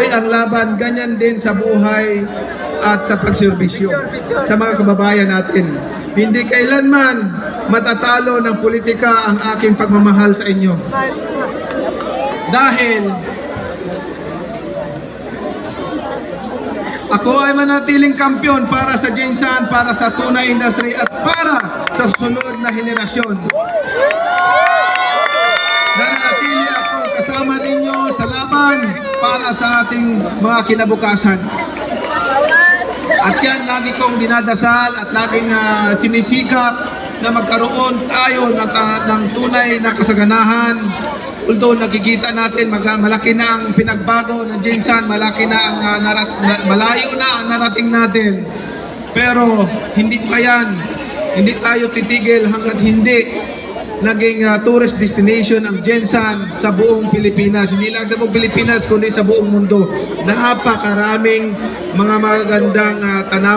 patuloy ang laban, ganyan din sa buhay at sa pagserbisyo sa mga kababayan natin. Hindi kailanman matatalo ng politika ang aking pagmamahal sa inyo. Dahil ako ay manatiling kampiyon para sa Jinsan, para sa tuna industry at para sa susunod na henerasyon. Nananatili ako kasama ninyo sa laban para sa ating mga kinabukasan. At yan, lagi kong dinadasal at laging sinisikap na magkaroon tayo ng tunay na kasaganahan. Although nakikita natin malaki na ang pinagbago ng Jinsan, malaki na ang malayo na ang narating natin. Pero hindi pa yan, hindi tayo titigil hanggat hindi naging tourist destination ang Jinsan sa buong Pilipinas. Hindi lang sa buong Pilipinas kundi sa buong mundo. Napakaraming mga magagandang tanawin